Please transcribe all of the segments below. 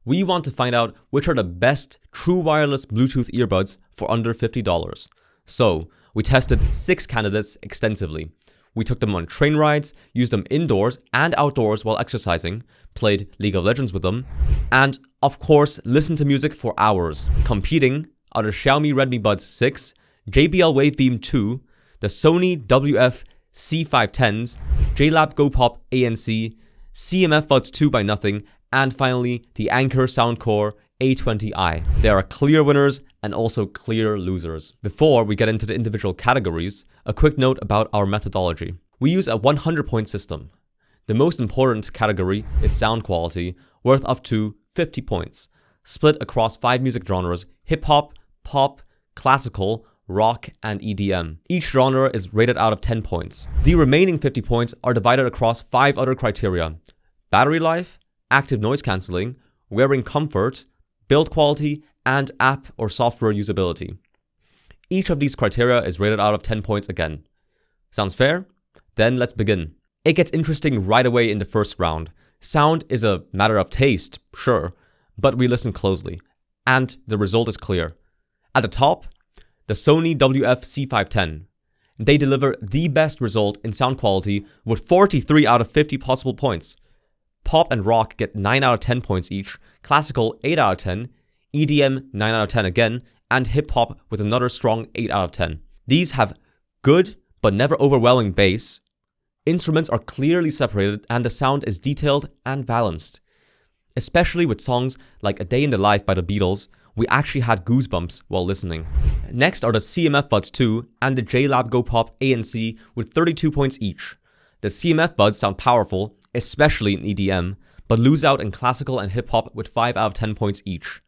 We want to find out which are the best true wireless Bluetooth earbuds for under $50. So, we tested 6 candidates extensively. We took them on train rides, used them indoors and outdoors while exercising, played League of Legends with them, and of course listened to music for hours. Competing are the Xiaomi Redmi Buds 6, JBL Wave Beam 2, the Sony WF-C510s, JLAB Go Pop ANC, CMF Buds 2 by Nothing, and finally the Anker Soundcore A20i. There are clear winners and also clear losers. Before we get into the individual categories, a quick note about our methodology. We use a 100-point system. The most important category is sound quality, worth up to 50 points, split across 5 music genres: hip-hop, pop, classical, rock, and EDM. Each genre is rated out of 10 points. The remaining 50 points are divided across 5 other criteria: battery life, active noise cancelling, wearing comfort, build quality, and app or software usability. Each of these criteria is rated out of 10 points again. Sounds fair? Then let's begin. It gets interesting right away in the first round. Sound is a matter of taste, sure, but we listen closely, and the result is clear. At the top, the Sony WF-C510. They deliver the best result in sound quality with 43 out of 50 possible points. Pop and rock get 9 out of 10 points each, classical 8 out of 10, EDM 9 out of 10 again, and hip-hop with another strong 8 out of 10. These have good but never overwhelming bass. Instruments are clearly separated and the sound is detailed and balanced. Especially with songs like A Day in the Life by the Beatles, we actually had goosebumps while listening. Next are the CMF Buds 2 and the JLAB Go Pop ANC with 32 points each. The CMF Buds sound powerful, especially in EDM, but lose out in classical and hip-hop with 5 out of 10 points each.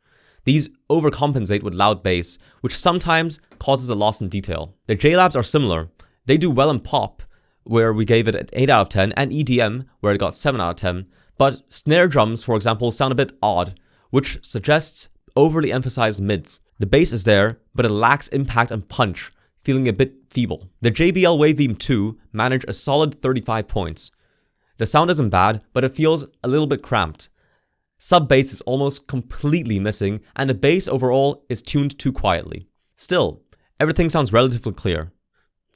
These overcompensate with loud bass, which sometimes causes a loss in detail. The JLABs are similar. They do well in pop, where we gave it an 8 out of 10, and EDM, where it got 7 out of 10, but snare drums, for example, sound a bit odd, which suggests overly emphasized mids. The bass is there, but it lacks impact and punch, feeling a bit feeble. The JBL Wave Beam 2 managed a solid 35 points. The sound isn't bad, but it feels a little bit cramped. Sub-bass is almost completely missing, and the bass overall is tuned too quietly. Still, everything sounds relatively clear.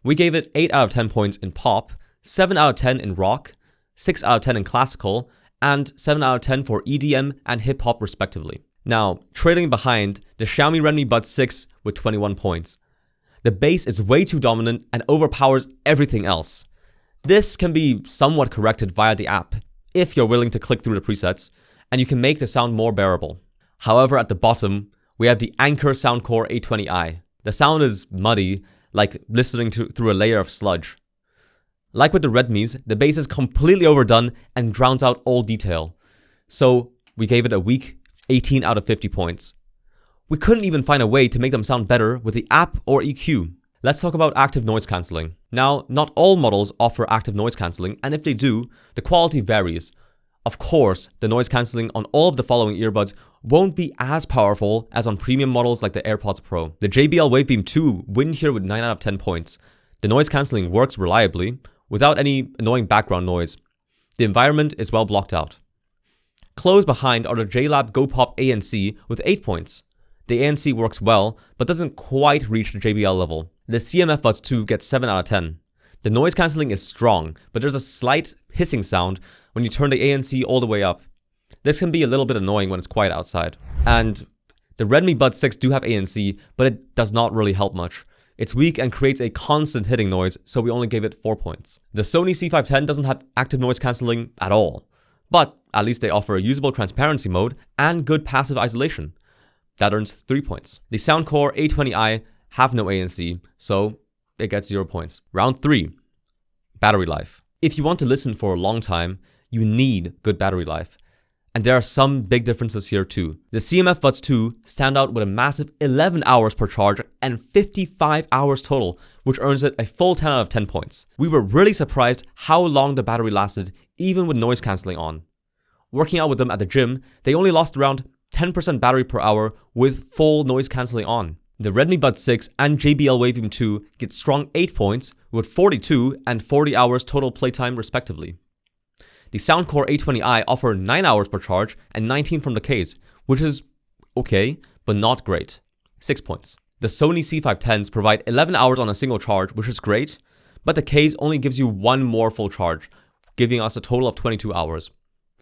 We gave it 8 out of 10 points in pop, 7 out of 10 in rock, 6 out of 10 in classical, and 7 out of 10 for EDM and hip-hop respectively. Now, trailing behind, the Xiaomi Redmi Buds 6 with 21 points. The bass is way too dominant and overpowers everything else. This can be somewhat corrected via the app, if you're willing to click through the presets, and you can make the sound more bearable. However, at the bottom, we have the Anker Soundcore A20i. The sound is muddy, like listening through a layer of sludge. Like with the Redmis, the bass is completely overdone and drowns out all detail. So, we gave it a weak 18 out of 50 points. We couldn't even find a way to make them sound better with the app or EQ. Let's talk about active noise cancelling. Now, not all models offer active noise cancelling, and if they do, the quality varies. Of course, the noise cancelling on all of the following earbuds won't be as powerful as on premium models like the AirPods Pro. The JBL Wave Beam 2 win here with 9 out of 10 points. The noise cancelling works reliably, without any annoying background noise. The environment is well blocked out. Close behind are the JLAB Go Pop ANC with 8 points. The ANC works well, but doesn't quite reach the JBL level. The CMF Buds 2 gets 7 out of 10. The noise cancelling is strong, but there's a slight hissing sound when you turn the ANC all the way up. This can be a little bit annoying when it's quiet outside. And the Redmi Buds 6 do have ANC, but it does not really help much. It's weak and creates a constant hitting noise, so we only gave it 4 points. The Sony C510 doesn't have active noise cancelling at all, but at least they offer a usable transparency mode and good passive isolation. That earns 3 points. The Soundcore A20i have no ANC, so it gets 0 points. Round 3. Battery life. If you want to listen for a long time, you need good battery life. And there are some big differences here too. The CMF Buds 2 stand out with a massive 11 hours per charge and 55 hours total, which earns it a full 10 out of 10 points. We were really surprised how long the battery lasted, even with noise cancelling on. Working out with them at the gym, they only lost around 10% battery per hour with full noise cancelling on. The Redmi Buds 6 and JBL Wave Beam 2 get strong 8 points with 42 and 40 hours total playtime respectively. The Soundcore A20i offer 9 hours per charge and 19 from the case, which is okay, but not great. 6 points. The Sony C510s provide 11 hours on a single charge, which is great, but the case only gives you one more full charge, giving us a total of 22 hours.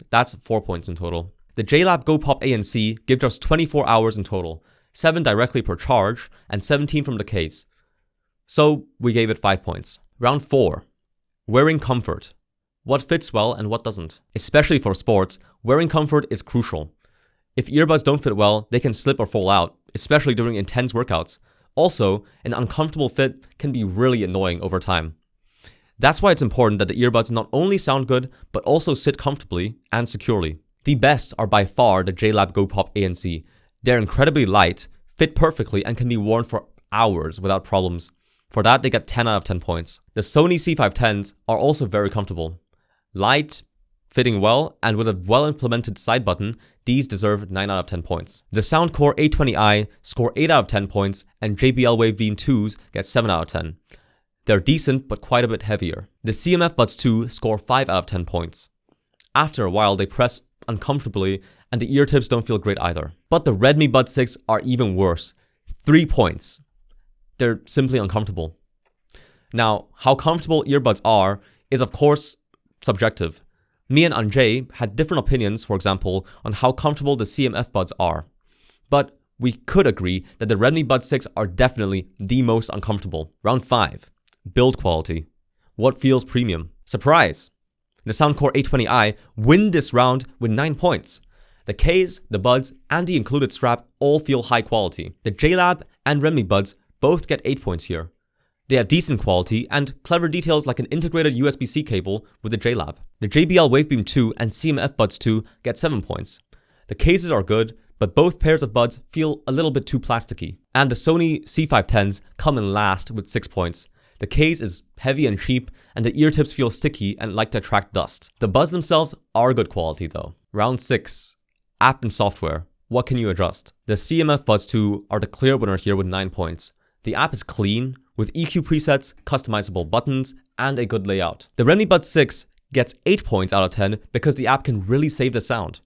That's 4 points in total. The JLAB Go Pop ANC gives us 24 hours in total, 7 directly per charge, and 17 from the case. So we gave it 5 points. Round 4. Wearing comfort. What fits well and what doesn't. Especially for sports, wearing comfort is crucial. If earbuds don't fit well, they can slip or fall out, especially during intense workouts. Also, an uncomfortable fit can be really annoying over time. That's why it's important that the earbuds not only sound good, but also sit comfortably and securely. The best are by far the JLAB Go Pop ANC. They're incredibly light, fit perfectly, and can be worn for hours without problems. For that, they get 10 out of 10 points. The Sony C510s are also very comfortable. Light, fitting well, and with a well-implemented side button, these deserve 9 out of 10 points. The Soundcore A20i score 8 out of 10 points, and JBL Wave Beam 2s get 7 out of 10. They're decent, but quite a bit heavier. The CMF Buds 2 score 5 out of 10 points. After a while, they press uncomfortably, and the ear tips don't feel great either. But the Redmi Buds 6 are even worse. 3 points. They're simply uncomfortable. Now, how comfortable earbuds are is of course subjective. Me and Anjay had different opinions, for example, on how comfortable the CMF Buds are. But we could agree that the Redmi Buds 6 are definitely the most uncomfortable. Round 5. Build quality. What feels premium? Surprise! The Soundcore A20i win this round with 9 points. The case, the buds, and the included strap all feel high quality. The JLAB and Redmi Buds both get 8 points here. They have decent quality and clever details like an integrated USB-C cable with the JLAB. The JBL Wave Beam 2 and CMF Buds 2 get 7 points. The cases are good, but both pairs of buds feel a little bit too plasticky. And the Sony C510s come in last with 6 points. The case is heavy and cheap, and the ear tips feel sticky and like to attract dust. The buds themselves are good quality though. Round 6. App and software. What can you adjust? The CMF Buds 2 are the clear winner here with 9 points. The app is clean, with EQ presets, customizable buttons, and a good layout. The Redmi Buds 6 gets 8 points out of 10 because the app can really save the sound.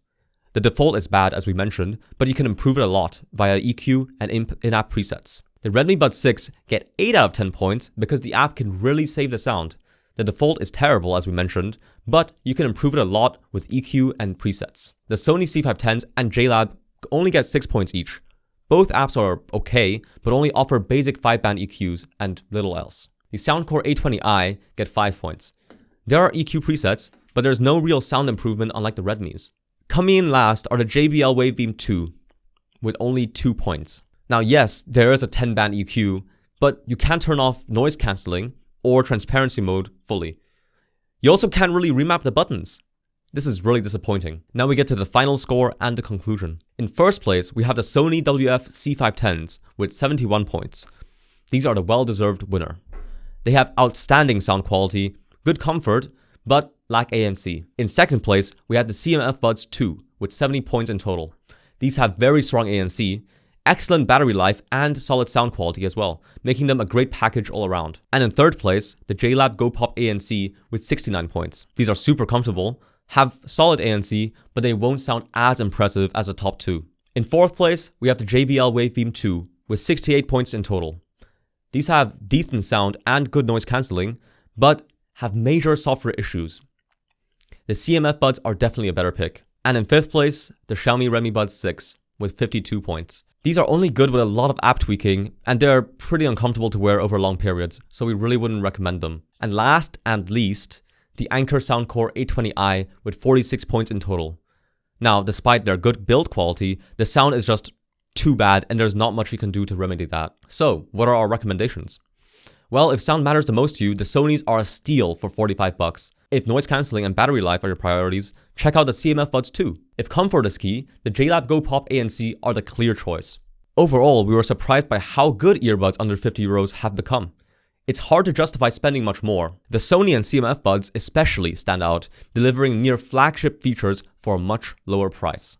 The default is bad as we mentioned, but you can improve it a lot via EQ and in-app presets. The Redmi Buds 6 get 8 out of 10 points because the app can really save the sound. The default is terrible as we mentioned, but you can improve it a lot with EQ and presets. The Sony C510s and JLAB only get 6 points each. Both apps are okay, but only offer basic 5-band EQs and little else. The Soundcore A20i get 5 points. There are EQ presets, but there's no real sound improvement unlike the Redmis. Coming in last are the JBL Wave Beam 2, with only 2 points. Now yes, there is a 10-band EQ, but you can't turn off noise cancelling or transparency mode fully. You also can't really remap the buttons. This is really disappointing. Now we get to the final score and the conclusion. In first place, we have the Sony WF-C510s with 71 points. These are the well-deserved winner. They have outstanding sound quality, good comfort, but lack ANC. In second place, we have the CMF Buds 2 with 70 points in total. These have very strong ANC, excellent battery life, and solid sound quality as well, making them a great package all around. And in third place, the JLAB Go Pop ANC with 69 points. These are super comfortable, have solid ANC, but they won't sound as impressive as the top two. In fourth place, we have the JBL Wave Beam 2 with 68 points in total. These have decent sound and good noise cancelling, but have major software issues. The CMF Buds are definitely a better pick. And in fifth place, the Xiaomi Redmi Buds 6 with 52 points. These are only good with a lot of app tweaking, and they're pretty uncomfortable to wear over long periods, so we really wouldn't recommend them. And last and least, the Anker Soundcore A20i with 46 points in total. Now, despite their good build quality, the sound is just too bad and there's not much you can do to remedy that. So, what are our recommendations? Well, if sound matters the most to you, the Sonys are a steal for 45 bucks. If noise cancelling and battery life are your priorities, check out the CMF Buds 2. If comfort is key, the JLAB Go Pop ANC are the clear choice. Overall, we were surprised by how good earbuds under 50 euros have become. It's hard to justify spending much more. The Sony and CMF Buds especially stand out, delivering near flagship features for a much lower price.